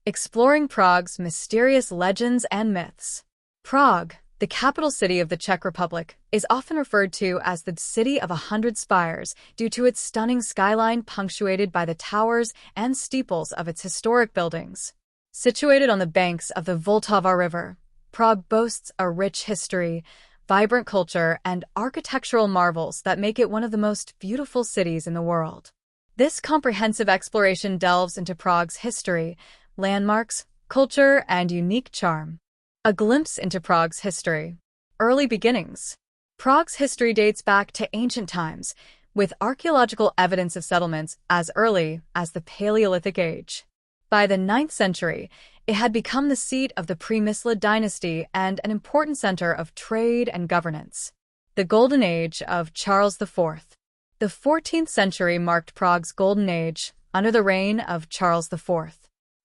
exploring Prague's mysterious legends and myths. Prague, the capital city of the Czech Republic, is often referred to as the City of 100 Spires due to its stunning skyline punctuated by the towers and steeples of its historic buildings. Situated on the banks of the Vltava River, Prague boasts a rich history, vibrant culture, and architectural marvels that make it one of the most beautiful cities in the world. This comprehensive exploration delves into Prague's history, landmarks, culture, and unique charm. A glimpse into Prague's history. Early beginnings. Prague's history dates back to ancient times, with archaeological evidence of settlements as early as the Paleolithic Age. By the 9th century, it had become the seat of the Přemysl dynasty and an important center of trade and governance. The Golden Age of Charles IV. The 14th century marked Prague's Golden Age under the reign of Charles IV.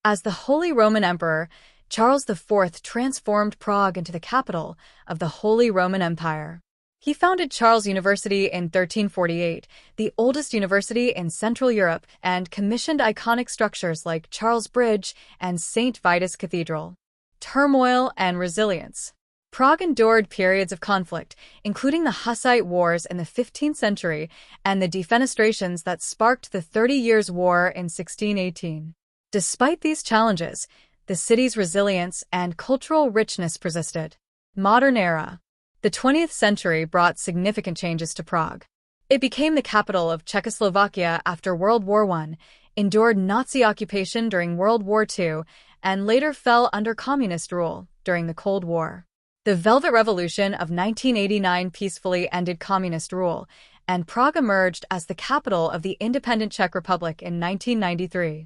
As the Holy Roman Emperor, Charles IV transformed Prague into the capital of the Holy Roman Empire. He founded Charles University in 1348, the oldest university in Central Europe, and commissioned iconic structures like Charles Bridge and St. Vitus Cathedral. Turmoil and resilience. Prague endured periods of conflict, including the Hussite Wars in the 15th century and the defenestrations that sparked the 30 Years' War in 1618. Despite these challenges, the city's resilience and cultural richness persisted. Modern era. The 20th century brought significant changes to Prague. It became the capital of Czechoslovakia after World War I, endured Nazi occupation during World War II, and later fell under communist rule during the Cold War. The Velvet Revolution of 1989 peacefully ended communist rule, and Prague emerged as the capital of the independent Czech Republic in 1993.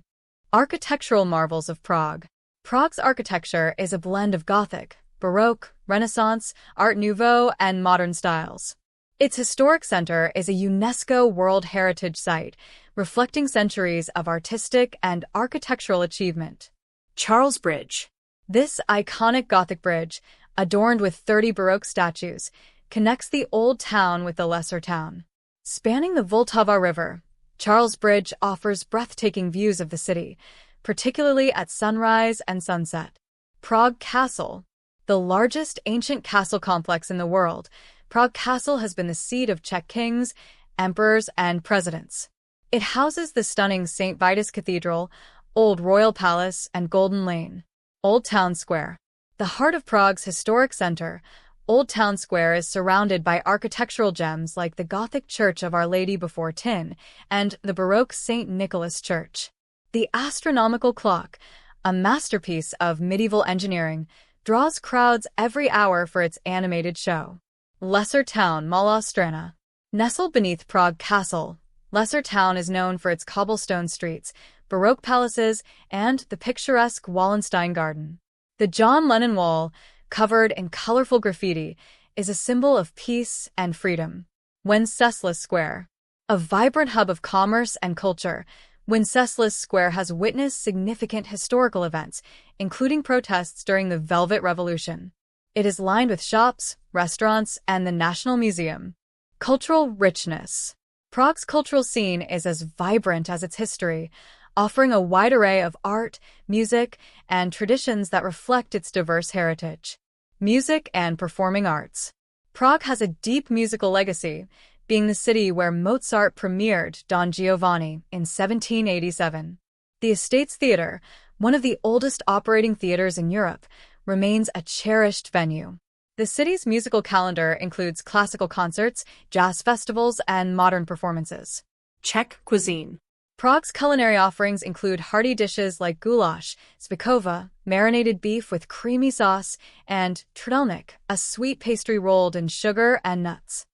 Architectural marvels of Prague. Prague's architecture is a blend of Gothic, Baroque, Renaissance, Art Nouveau, and modern styles. Its historic center is a UNESCO World Heritage Site, reflecting centuries of artistic and architectural achievement. Charles Bridge. This iconic Gothic bridge, adorned with 30 Baroque statues, connects the Old Town with the Lesser Town. Spanning the Vltava River, Charles Bridge offers breathtaking views of the city, particularly at sunrise and sunset. Prague Castle. The largest ancient castle complex in the world, Prague Castle has been the seat of Czech kings, emperors, and presidents. It houses the stunning St. Vitus Cathedral, Old Royal Palace, and Golden Lane. Old Town Square. The heart of Prague's historic center, Old Town Square is surrounded by architectural gems like the Gothic Church of Our Lady Before Tin and the Baroque St. Nicholas Church. The astronomical clock, a masterpiece of medieval engineering, draws crowds every hour for its animated show. Lesser Town Mala Strana. Nestled beneath Prague Castle, Lesser Town is known for its cobblestone streets, Baroque palaces, and the picturesque Wallenstein Garden. The John Lennon Wall, covered in colorful graffiti, is a symbol of peace and freedom. Wenceslas Square. A vibrant hub of commerce and culture, Wenceslas Square has witnessed significant historical events, including protests during the Velvet Revolution. It is lined with shops, restaurants, and the National Museum. Cultural richness. Prague's cultural scene is as vibrant as its history, offering a wide array of art, music, and traditions that reflect its diverse heritage. Music and performing arts. Prague has a deep musical legacy, being the city where Mozart premiered Don Giovanni in 1787. The Estates Theatre, one of the oldest operating theaters in Europe, remains a cherished venue. The city's musical calendar includes classical concerts, jazz festivals, and modern performances. Czech cuisine. Prague's culinary offerings include hearty dishes like goulash, spikova, marinated beef with creamy sauce, and trdelník, a sweet pastry rolled in sugar and nuts.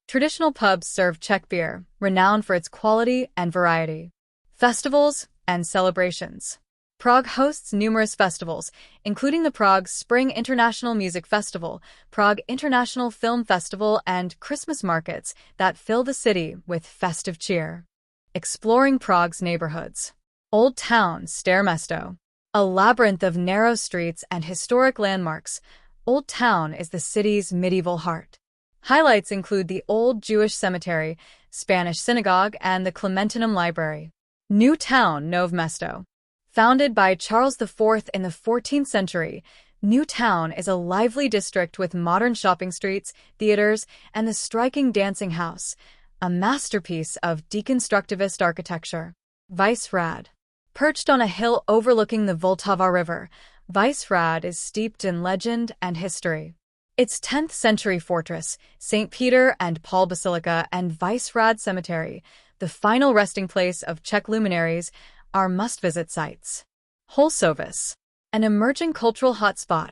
Traditional pubs serve Czech beer, renowned for its quality and variety. Festivals and celebrations. Prague hosts numerous festivals, including the Prague Spring International Music Festival, Prague International Film Festival, and Christmas markets that fill the city with festive cheer. Exploring Prague's neighborhoods. Old Town Staroměsto. A labyrinth of narrow streets and historic landmarks, Old Town is the city's medieval heart. Highlights include the Old Jewish Cemetery, Spanish Synagogue, and the Clementinum Library. New Town Nowe Mesto. Founded by Charles IV in the 14th century, New Town is a lively district with modern shopping streets, theaters, and the striking dancing house, a masterpiece of deconstructivist architecture. Vltava. Perched on a hill overlooking the Vltava River, Vltava is steeped in legend and history. Its 10th-century fortress, St. Peter and Paul Basilica and Vltava Cemetery, the final resting place of Czech luminaries, are must-visit sites. Holešovice. An emerging cultural hotspot,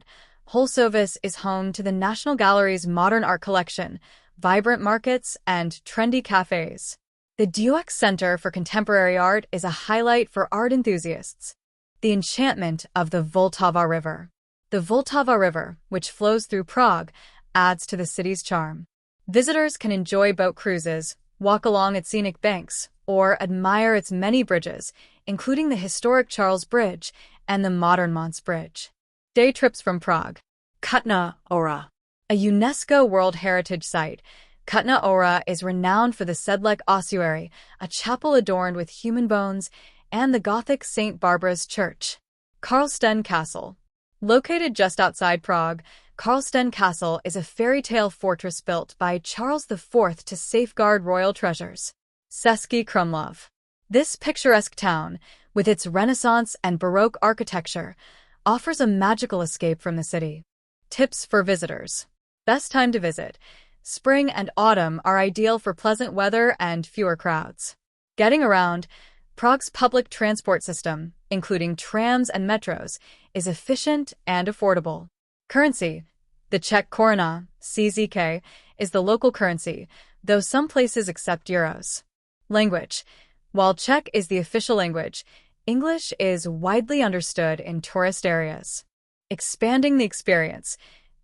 Holešovice is home to the National Gallery's modern art collection, vibrant markets, and trendy cafes. The Duex Center for Contemporary Art is a highlight for art enthusiasts. The enchantment of the Vltava River. The Vltava River, which flows through Prague, adds to the city's charm. Visitors can enjoy boat cruises, walk along its scenic banks, or admire its many bridges, including the historic Charles Bridge and the modern Mons Bridge. Day trips from Prague. Kutna Hora. A UNESCO World Heritage Site, Kutna Hora is renowned for the Sedlec ossuary, a chapel adorned with human bones, and the Gothic St. Barbara's Church. Karlsten Castle. Located just outside Prague, Karlsten Castle is a fairy tale fortress built by Charles IV to safeguard royal treasures. Český Krumlov. This picturesque town, with its Renaissance and Baroque architecture, offers a magical escape from the city. Tips for visitors. Best time to visit. Spring and autumn are ideal for pleasant weather and fewer crowds. Getting around. Prague's public transport system, including trams and metros, is efficient and affordable. Currency. The Czech koruna, CZK, is the local currency, though some places accept euros. Language. While Czech is the official language, English is widely understood in tourist areas. Expanding the experience.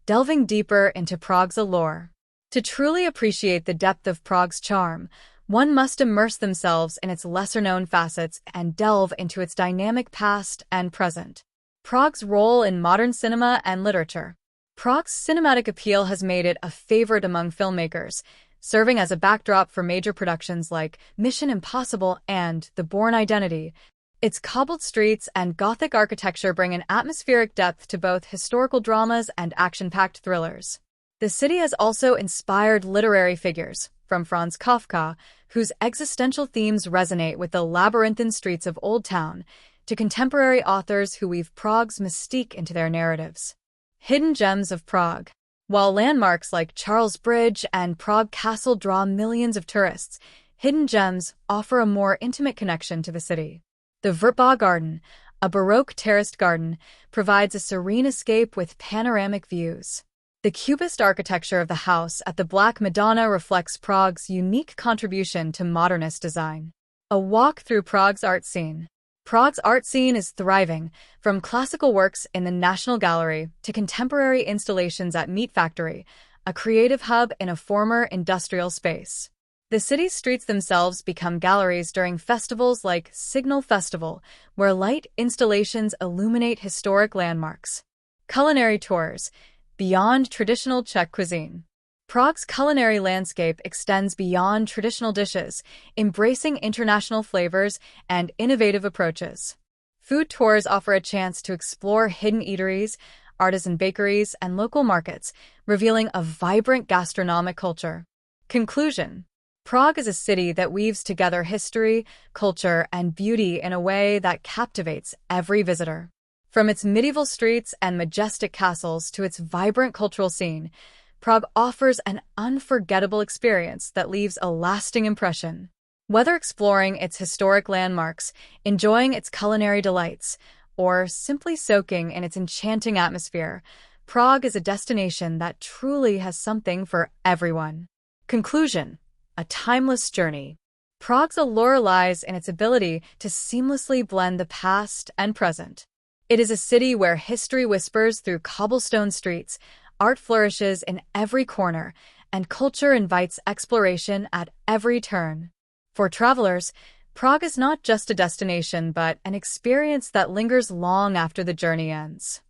Delving deeper into Prague's allure. To truly appreciate the depth of Prague's charm, one must immerse themselves in its lesser-known facets and delve into its dynamic past and present. Prague's role in modern cinema and literature. Prague's cinematic appeal has made it a favorite among filmmakers, serving as a backdrop for major productions like Mission Impossible and The Bourne Identity. Its cobbled streets and Gothic architecture bring an atmospheric depth to both historical dramas and action-packed thrillers. The city has also inspired literary figures, from Franz Kafka, whose existential themes resonate with the labyrinthine streets of Old Town, to contemporary authors who weave Prague's mystique into their narratives. Hidden gems of Prague. While landmarks like Charles Bridge and Prague Castle draw millions of tourists, hidden gems offer a more intimate connection to the city. The Vltava Garden, a Baroque terraced garden, provides a serene escape with panoramic views. The Cubist architecture of the house at the Black Madonna reflects Prague's unique contribution to modernist design. A walk through Prague's art scene. Prague's art scene is thriving, from classical works in the National Gallery to contemporary installations at Meat Factory, a creative hub in a former industrial space. The city's streets themselves become galleries during festivals like Signal Festival, where light installations illuminate historic landmarks. Culinary tours. Beyond traditional Czech cuisine. Prague's culinary landscape extends beyond traditional dishes, embracing international flavors and innovative approaches. Food tours offer a chance to explore hidden eateries, artisan bakeries, and local markets, revealing a vibrant gastronomic culture. Conclusion. Prague is a city that weaves together history, culture, and beauty in a way that captivates every visitor. From its medieval streets and majestic castles to its vibrant cultural scene, Prague offers an unforgettable experience that leaves a lasting impression. Whether exploring its historic landmarks, enjoying its culinary delights, or simply soaking in its enchanting atmosphere, Prague is a destination that truly has something for everyone. Conclusion. A timeless journey. Prague's allure lies in its ability to seamlessly blend the past and present. It is a city where history whispers through cobblestone streets, art flourishes in every corner, and culture invites exploration at every turn. For travelers, Prague is not just a destination but an experience that lingers long after the journey ends.